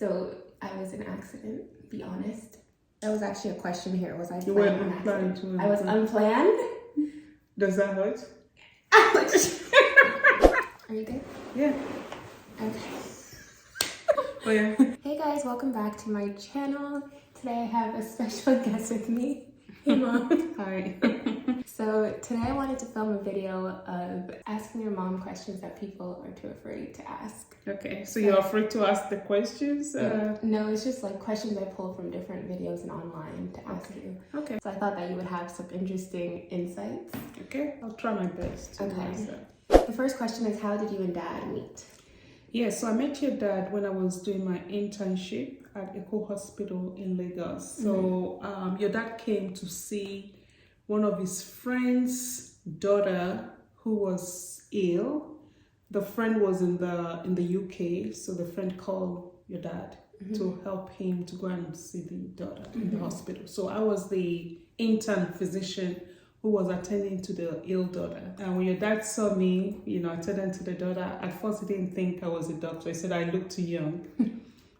So I was an accident, be honest. That was actually a question here. Was I You weren't unplanned. I was unplanned. Does that hurt? Ouch! Are you good? Yeah. Okay. Oh yeah. Hey guys, welcome back to my channel. Today I have a special guest with me. Hey mom. Hi. So today I wanted to film a video of asking your mom questions that people are too afraid to ask. Okay, so you're afraid to ask the questions? No, it's just like questions I pull from different videos and online to ask you. Okay. So I thought that you would have some interesting insights. Okay, I'll try my best. Okay. The first question is, how did you and dad meet? Yeah, so I met your dad when I was doing my internship at Eco Hospital in Lagos. So your dad came to see one of his friend's daughter who was ill. The friend was in the UK, so the friend called your dad to help him to go and see the daughter in the hospital. So I was the intern physician who was attending to the ill daughter. And when your dad saw me, attending to the daughter, at first he didn't think I was a doctor. He said I looked too young.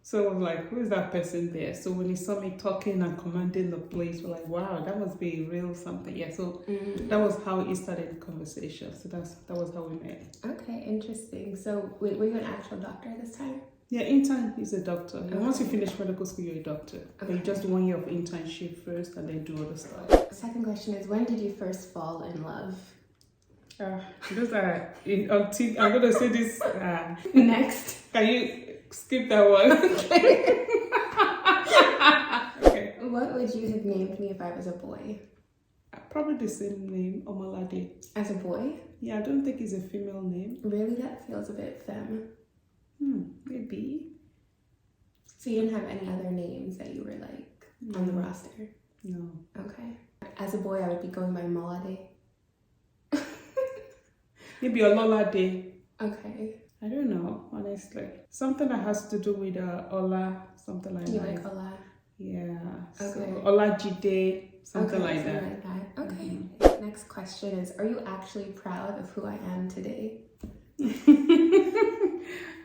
So I was like, who is that person there? So when he saw me talking and commanding the place, we're like, wow, that must be real something. Yeah, so that was how he started the conversation. So that was how we met. Okay, interesting. So were you an actual doctor this time? Yeah, intern is a doctor. And once you finish medical school, you're a doctor. Okay. But you just do 1 year of internship first and then do other stuff. Second question is, when did you first fall in love? Those are, I'm going to say this. Next. Can you skip that one? Okay. Okay. What would you have named me if I was a boy? Probably the same name, Omalade. As a boy? Yeah, I don't think it's a female name. Really? That feels a bit femme. Maybe. So you didn't have any other names that you were like on the roster? No. Okay. As a boy, I would be going by Molade. Maybe Ololade. Okay. I don't know, honestly. Something that has to do with Ola, something like that. You like Ola? Yeah. Okay. So Olajide, something like that. Okay. Next question is, are you actually proud of who I am today?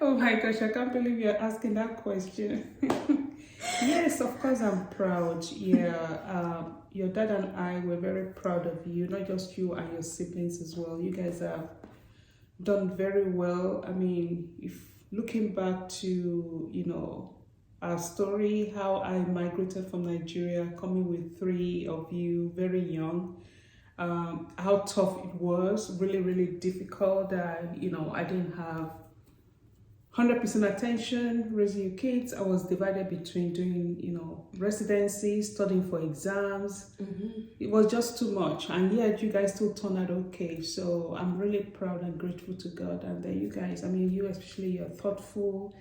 Oh my gosh, I can't believe you're asking that question. Yes, of course I'm proud. Yeah, your dad and I were very proud of you, not just you and your siblings as well. You guys have done very well. I mean, if looking back to, our story, how I migrated from Nigeria, coming with 3 of you very young, how tough it was, really, really difficult. I didn't have 100% attention raising your kids. I was divided between doing, residency, studying for exams. It was just too much, and yet you guys still turned out okay. So I'm really proud and grateful to God. And then you guys, you especially, you're thoughtful,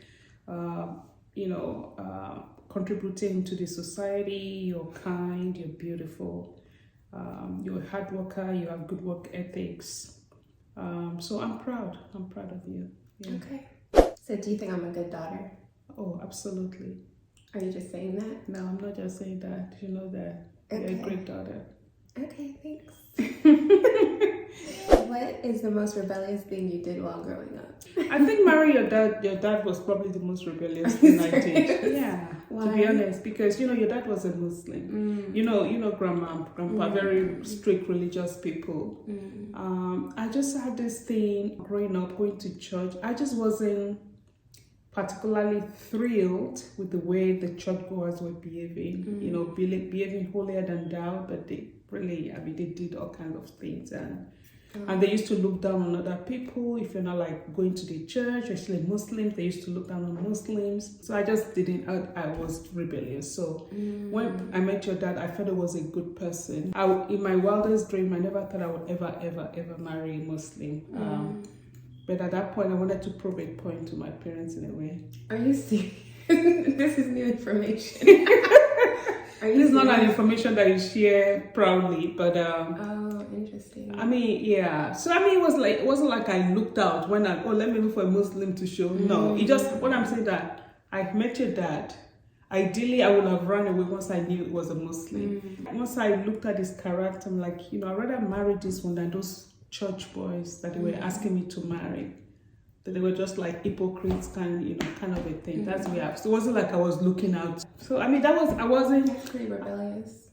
contributing to the society. You're kind, you're beautiful, you're a hard worker, you have good work ethics. So I'm proud of you. Yeah. Okay. So do you think I'm a good daughter? Oh, absolutely. Are you just saying that? No, I'm not just saying that. You know that you're a great daughter. Okay, thanks. What is the most rebellious thing you did while growing up? I think marrying your dad was probably the most rebellious thing I did. Yeah. Why? To be honest, because your dad was a Muslim. Grandma and grandpa, very strict religious people. I just had this thing growing up, going to church. I just wasn't particularly thrilled with the way the churchgoers were behaving, behaving holier than thou, but they really, they did all kinds of things, and they used to look down on other people. If you're not like going to the church, especially Muslims, they used to look down on Muslims. So I just didn't, I was rebellious. So when I met your dad, I felt he was a good person. In my wildest dream, I never thought I would ever marry a Muslim. But at that point, I wanted to prove a point to my parents in a way. Are you serious? This is new information. This is not an information that you share proudly, but oh, interesting. Yeah. So it wasn't like I looked out when let me look for a Muslim to show. No, it just, what I'm saying that I met your dad. Ideally, I would have run away once I knew it was a Muslim. Once I looked at his character, I'm like, I'd rather marry this one than those church boys that they were asking me to marry. they were just like hypocrites, kind of a thing. That's where so it wasn't like I was looking out. So I mean, I wasn't. That's pretty rebellious.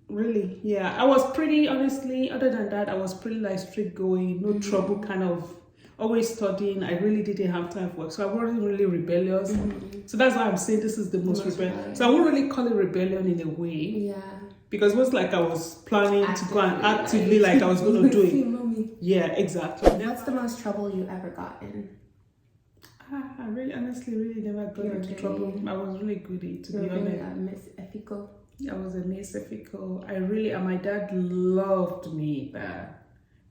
Really, yeah. I was pretty, honestly, other than that, I was pretty like straight going, no trouble, kind of always studying. I really didn't have time for work, so I wasn't really rebellious. So that's why I'm saying this is the most rebellious. So I won't really call it rebellion in a way. Yeah. Because it was like I was planning to go and actively, like I was going to do it. Yeah, exactly. What's the most trouble you ever gotten? I really, honestly, really never got into trouble. I was really goody, to be honest. Miss Ethical. I was a Miss Ethical. And my dad loved me that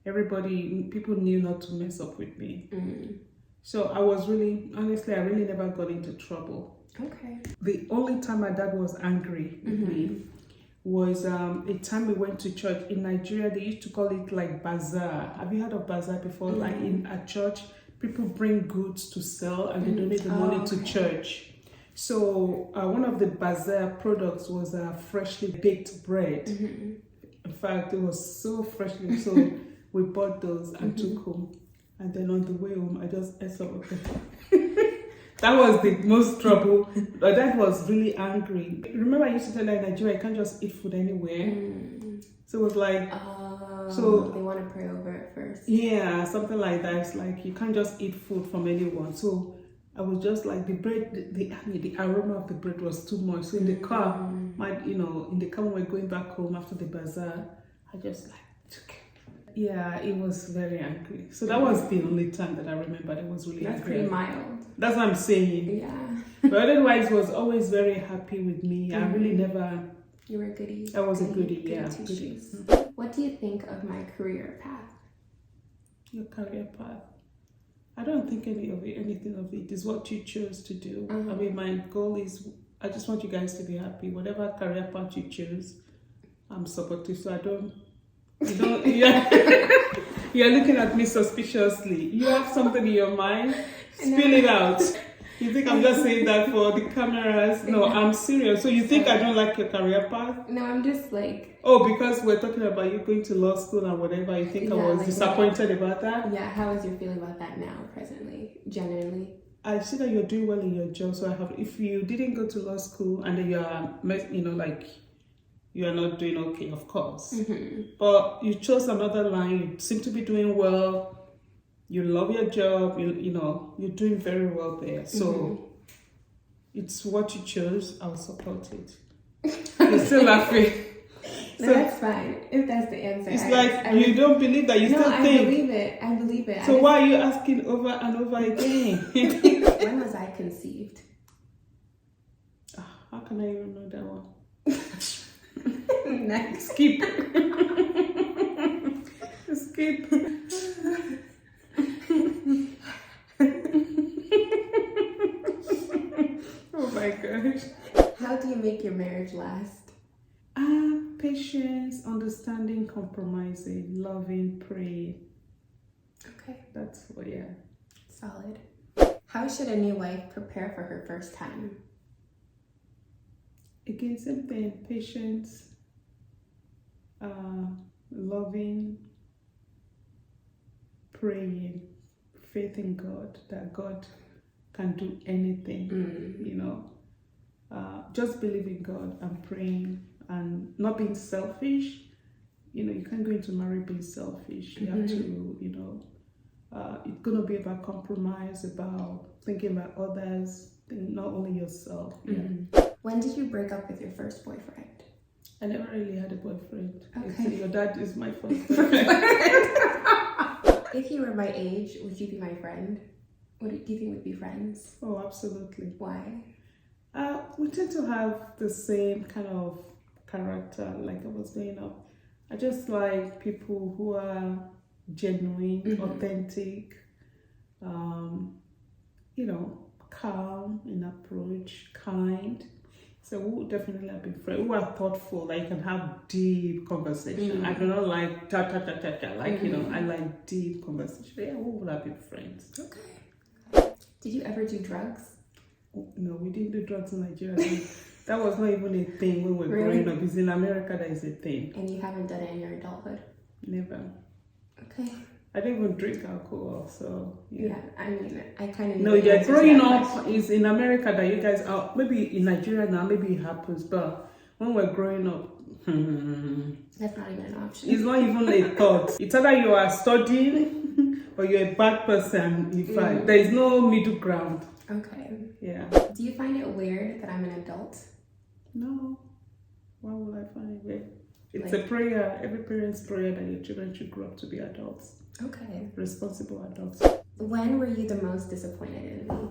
people knew not to mess up with me. So I was really, honestly, I really never got into trouble. Okay. The only time my dad was angry with me was a time we went to church. In Nigeria, they used to call it like bazaar. Have you heard of bazaar before? Like in a church, people bring goods to sell and they donate the money to church. So one of the bazaar products was freshly baked bread. In fact, it was so freshly, so we bought those and took home. And then on the way home, I just ate some of it. That was the most trouble. My dad was really angry. Remember, I used to tell her in Nigeria, I can't just eat food anywhere. So it was like, so they want to pray over it first. Yeah, something like that. It's like you can't just eat food from anyone. So I was just like the bread, the aroma of the bread was too much. So in the car, in the car when we're going back home after the bazaar, I just like took it. Yeah, it was very angry. So that was the only time that I remember it was really angry. That's pretty mild. That's what I'm saying. Yeah. But otherwise, was always very happy with me. I really never. You were a goodie. I was a goodie, yeah. Goodie. What do you think of my career path? Your career path? I don't think anything of it is what you chose to do. I mean, my goal is, I just want you guys to be happy. Whatever career path you choose, I'm supportive. So you're looking at me suspiciously. You have something in your mind, spill it out. You think I'm just saying that for the cameras? No, I'm serious. So you think I don't like your career path? No, I'm just like... Oh, because we're talking about you going to law school and whatever, you think I was disappointed about that? Yeah, how is your feeling about that now, presently, genuinely? I see that you're doing well in your job, so if you didn't go to law school and then you are, you are not doing okay, of course. But you chose another line, you seem to be doing well, you love your job, you're doing very well there. So it's what you chose, I'll support it. You're still laughing. No, so, that's fine. If that's the answer. It's you don't believe that, you still think. I believe it. So why are you asking over and over again? When was I conceived? How can I even know that one? Next. Skip. Skip. Oh my gosh. How do you make your marriage last? Patience, understanding, compromising, loving, praying. Okay. That's what, yeah. Solid. How should a new wife prepare for her first time? Again, same thing. Patience, loving, praying, faith in God, that God can do anything, just believe in God and praying and not being selfish. You can't go into marriage being selfish. You have to, it's going to be about compromise, about thinking about others, not only yourself. When did you break up with your first boyfriend? I never really had a boyfriend. Okay. Your dad is my first boyfriend. If you were my age, would you be my friend? Do you think we'd be friends? Oh, absolutely. Why? We tend to have the same kind of character, like I was growing up. I just like people who are genuine, authentic, calm in approach, kind. So we would definitely have been friends. We are thoughtful, like you can have deep conversation. I do not like ta. I like deep conversation. Yeah, we would have been friends. Okay. Did you ever do drugs? No, we didn't do drugs in Nigeria. That was not even a thing when we were growing up. It's in America that is a thing. And you haven't done it in your adulthood? Never. Okay. I don't even drink alcohol, so Yeah, I mean, I kind of no. Yeah, growing up is in America that you guys are maybe in Nigeria now. Maybe it happens, but when we're growing up, that's not even an option. it's not even a thought. It's either you are studying or you're a bad person. In fact, there is no middle ground. Okay. Yeah. Do you find it weird that I'm an adult? No. Why would I find it weird? It's a prayer. Every parent's prayer that your children should grow up to be adults. Okay. Responsible adults. When were you the most disappointed in me?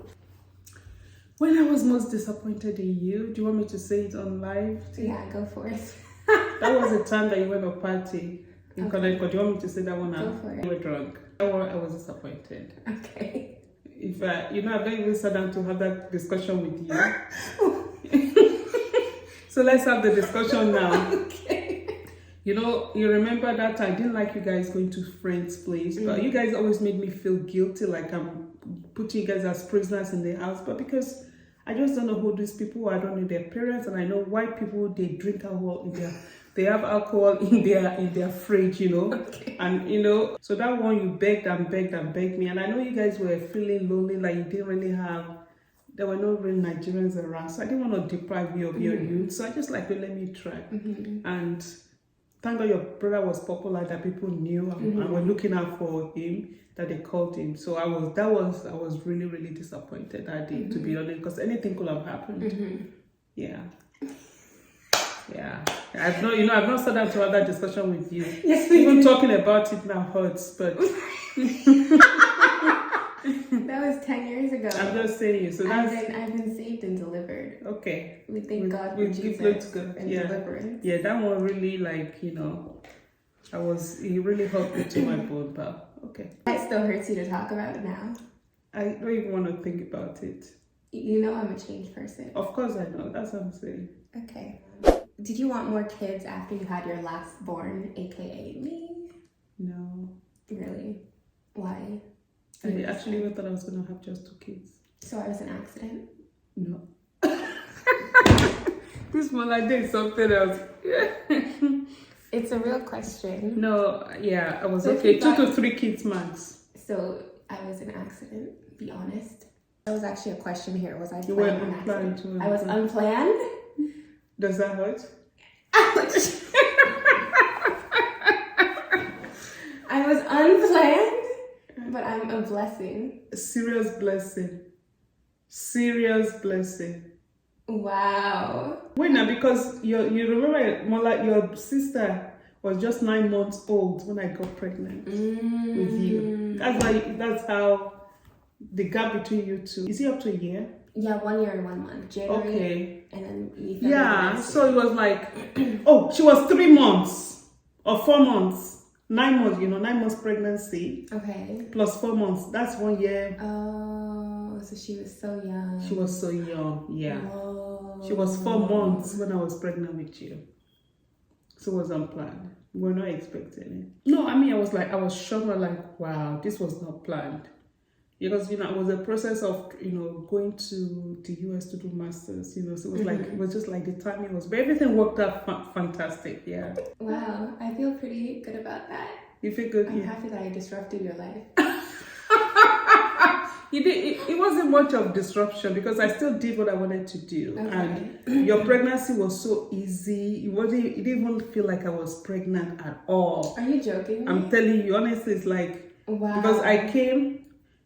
When I was most disappointed in you, do you want me to say it on live? Yeah, go for it. That was the time that you went to a party in Connecticut. Do you want me to say that one now? Go for it. You were drunk. That one I was disappointed. Okay. If I've not even sat down to have that discussion with you. So let's have the discussion now. Okay. You know, you remember that I didn't like you guys going to friends' place, but you guys always made me feel guilty, like I'm putting you guys as prisoners in the house. But because I just don't know who these people are, I don't know their parents, and I know white people, they drink alcohol in they have alcohol in their fridge, you know. Okay. And you know, so that one you begged and begged and begged me, and I know you guys were feeling lonely, like you didn't really have. There were no real Nigerians around, so I didn't want to deprive you of your youth. So I just like, well, let me try. And thank God your brother was popular, that people knew and were looking out for him, that they called him. So I was really, really disappointed that day, to be honest, because anything could have happened. Yeah. Yeah. I've not sat down to have that discussion with you. Yes, even talking about it now hurts, but that was 10 years ago. I'm just saying. So I've been saved and delivered. Okay. We thank God for Jesus and deliverance. Yeah, that one really, like, you know, it really hurt me to my bone, but okay. It still hurts you to talk about now. I don't even want to think about it. You know I'm a changed person. Of course I know. That's what I'm saying. Okay. Did you want more kids after you had your last born, aka me? No. Really? Why? I actually even thought I was going to have just 2 kids. So I was an accident? No. This one I did something else. It's a real question. No, yeah, I was okay. 2 to 3 kids max. So I was an accident, be honest. That was actually a question here. Was I You were planned? unplanned. I was unplanned? Does that hurt? I was unplanned, but I'm a blessing. Serious blessing. Serious blessing. Wow. Wait now, because you remember more like your sister was just 9 months old when I got pregnant with you. That's how the gap between you two. Is it up to a year? Yeah, 1 year and 1 month. January. Okay. And then yeah, so it was like, oh, she was 3 months or 4 months. 9 months, 9 months pregnancy. Okay. Plus 4 months. That's 1 year. Oh, so she was so young. She was so young, yeah. Whoa. She was 4 months when I was pregnant with you. So it was unplanned. We were not expecting it. No, I mean, I was shocked. Like, wow, this was not planned. Because, it was a process of, going to the US to do masters, so it was it was just like the timing was, but everything worked out fantastic, yeah. Wow, I feel pretty good about that. You feel good? I'm happy that I disrupted your life. It wasn't much of disruption because I still did what I wanted to do. Okay. And your pregnancy was so easy. It didn't even feel like I was pregnant at all. Are you joking? I'm telling you, honestly, it's like, wow. Because I came,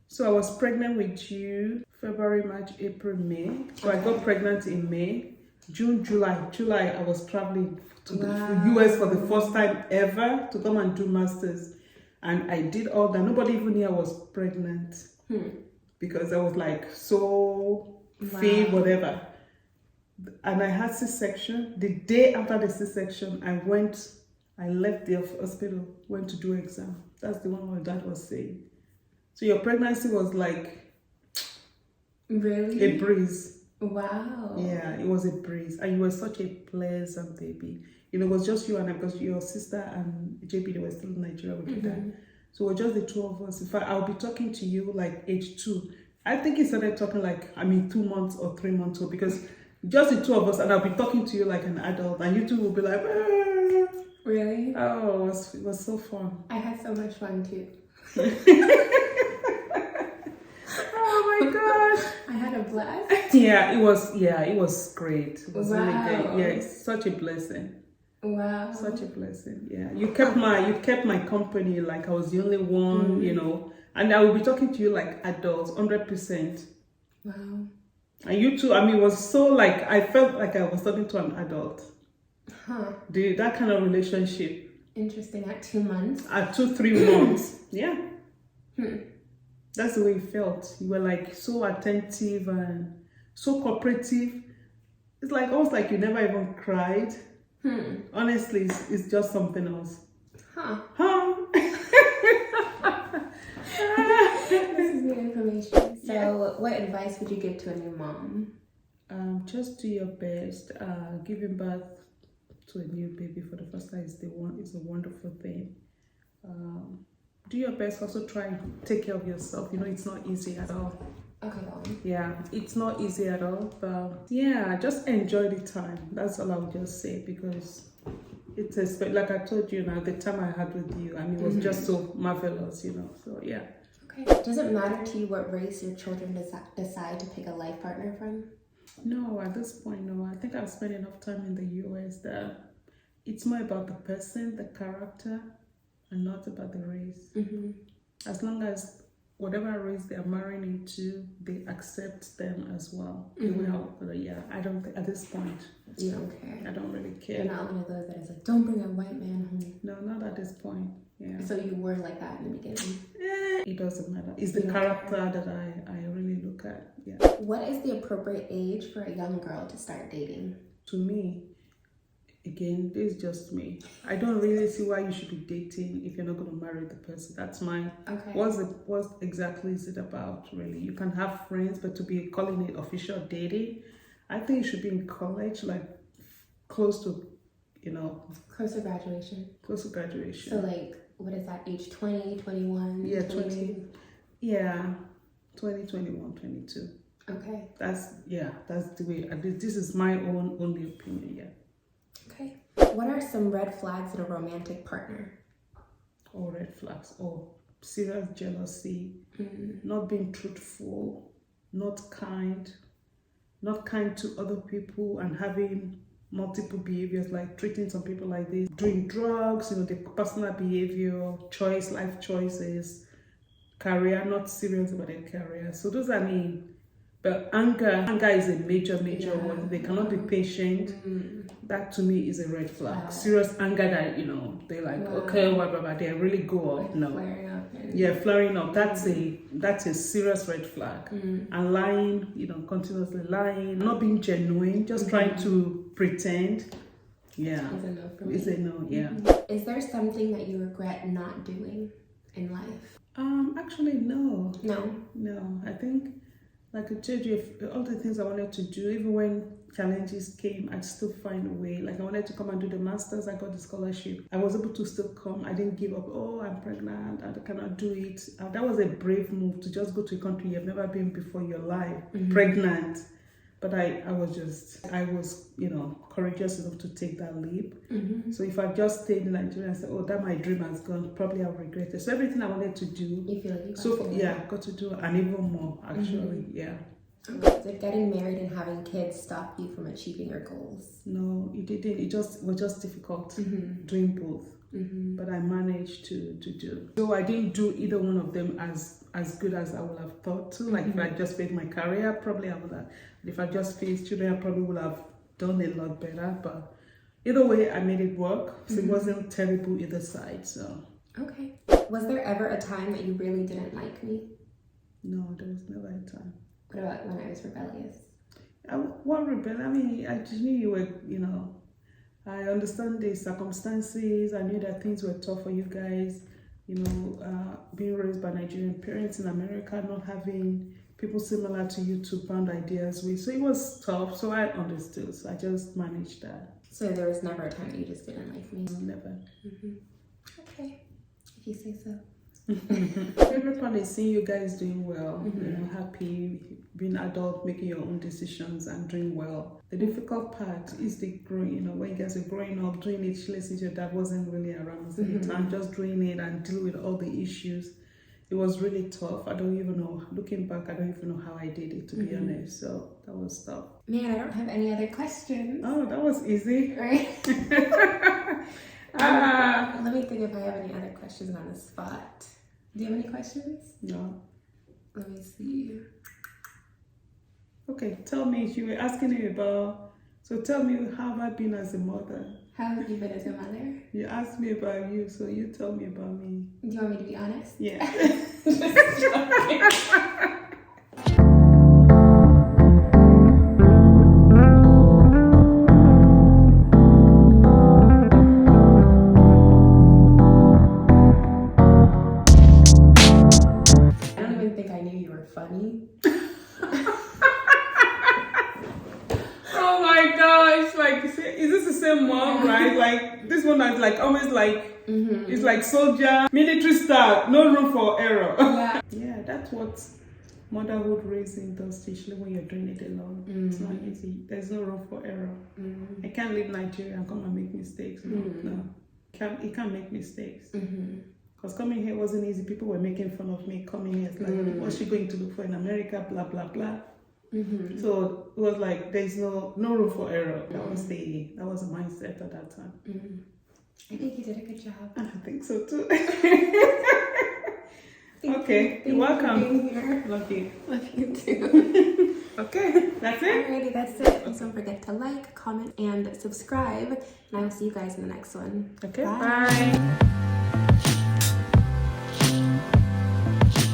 so I was pregnant with you February, March, April, May. So I got pregnant in May. June, July, I was traveling to the US for the first time ever to come and do masters. And I did all that. Nobody even knew I was pregnant. Because I was like so fit, whatever. And I had C-section. The day after the C-section, I left the hospital, went to do exam. That's the one my dad was saying. So your pregnancy was like really a breeze. Wow. Yeah, it was a breeze. And you were such a pleasant baby. It was just you and I, because your sister and JP, they were still in Nigeria with your dad. So it was just the 2 of us. In fact, I'll be talking to you like age 2. I think he started talking 2 months or 3 months old, because just the 2 of us, and I'll be talking to you like an adult, and you two will be like, Really? Oh, it was so fun. I had so much fun too. Oh my gosh. I had a blast. Yeah, it was great. It was really Wow. great. Yeah, it's such a blessing. Wow. Such a blessing. Yeah. You kept my company like I was the only one, you know. And I will be talking to you like adults, 100%. Wow. And you too, I mean, it was so like I felt like I was talking to an adult. Huh. That kind of relationship. Interesting. At 2 months. At 2-3 months. Yeah. Hmm. That's the way it felt. You were like so attentive and so cooperative. It's like almost like you never even cried. Honestly, it's just something else. Huh. Huh? This is new information. So, what advice would you give to a new mom? Just do your best. Giving birth to a new baby for the first time is a wonderful thing. Do your best. Also try and take care of yourself. You know, it's not easy at all. Okay, go on. Yeah, it's not easy at all. But yeah, just enjoy the time. That's all I would just say, because it's like I told you now, the time I had with you, I mean, it was just so marvelous, you know. So yeah. Okay. Does it matter to you what race your children decide to pick a life partner from? No, at this point, no. I think I've spent enough time in the US that it's more about the person, the character, and not about the race. As long as whatever race they're marrying into, they accept them as well. Yeah, I don't think at this point. You don't care. I don't really care. You're not one of those that is like, don't bring a white man home. No, not at this point. Yeah. So you were like that in the beginning. It doesn't matter. It's the character that I really look at. Yeah. What is the appropriate age for a young girl to start dating? To me, again, this is just me. I don't really see why you should be dating if you're not going to marry the person. That's mine. Okay. What exactly is it about, really? You can have friends, but to be calling it official dating, I think you should be in college, like close to, you know. Close to graduation. Close to graduation. So like, what is that, age 20, 21, Yeah, 22? 20. Yeah, 20, 21, 22. Okay. That's the way. This is my only opinion, yeah. Okay. What are some red flags in a romantic partner? Oh, red flags. Oh, serious jealousy, not being truthful, not kind to other people, and having multiple behaviors, like treating some people like this, doing drugs, you know, the personal behavior, life choices, career, not serious about their career. So those are mean. But anger is a major one. They cannot be patient. That to me is a red flag. Serious anger that, you know, they're like, okay, blah, they really go up. No. Flaring up. Flaring up. That's a serious red flag. And lying, you know, continuously lying, not being genuine, just trying to pretend. Yeah. Is a no for me. Is a no, yeah. Is there something that you regret not doing in life? Actually, no. No. I think, like I told you, all the things I wanted to do, even when challenges came, I'd still find a way. Like I wanted to come and do the masters, I got the scholarship. I was able to still come. I didn't give up. Oh, I'm pregnant, I cannot do it. That was a brave move, to just go to a country you've never been before in your life, pregnant. But I was, you know, courageous enough to take that leap. So if I just stayed in Nigeria and said, oh, that my dream has gone, probably I'll regret it. So everything I wanted to do, You feel like got to do, and even more, actually, yeah. Did getting married and having kids stop you from achieving your goals? No, it didn't. It was just difficult doing both. But I managed to do. So I didn't do either one of them as good as I would have thought to. Like if I just faced my career, probably I would have. If I just faced children, I probably would have done a lot better. But either way, I made it work. So it wasn't terrible either side. So. Okay. Was there ever a time that you really didn't like me? No, there was never a time. What about when I was rebellious? What rebellion? I mean, I just knew you were, you know, I understand the circumstances. I knew that things were tough for you guys, you know, being raised by Nigerian parents in America, not having people similar to you to bound ideas with. So it was tough. So I understood. So I just managed that. So there was never a time that you just didn't like me? No, never. Okay, if you say so. Favorite part is seeing you guys doing well, you know, happy, being adult, making your own decisions and doing well. The difficult part is the growing, you know, when you guys are growing up, doing it, since your dad wasn't really around at the time, just doing it and deal with all the issues. it was really tough. I don't even know, looking back, I don't even know how I did it, to be honest. So that was tough. Man, I don't have any other questions. Oh, that was easy. Right? Let me think if I have any other questions on the spot. Do you have any questions? No. Let me see. Okay, tell me, you were asking me about, so tell me, how have I been as a mother? How have you been as a mother? You asked me about you, so you tell me about me. Do you want me to be honest? Yeah. Just joking. I don't even think I knew you were funny. Oh my gosh, like, is this the same mom, right? Like, this one is like, almost like, it's like soldier, military style, no room for error. Yeah. Yeah, that's what motherhood raising does, especially when you're doing it alone. It's not easy. There's no room for error. I can't leave Nigeria and come and make mistakes. No. You can't make mistakes. Because coming here wasn't easy. People were making fun of me coming here. It's like, what's she going to look for in America? Blah, blah, blah. So it was like, there's no room for error. That was the mindset at that time. I think you did a good job. I think so too. Thank You're you welcome. for being here. Love you. Love you too. Okay, that's it. Alrighty, that's it. Please don't forget to like, comment, and subscribe. And I will see you guys in the next one. Okay, Bye. bye.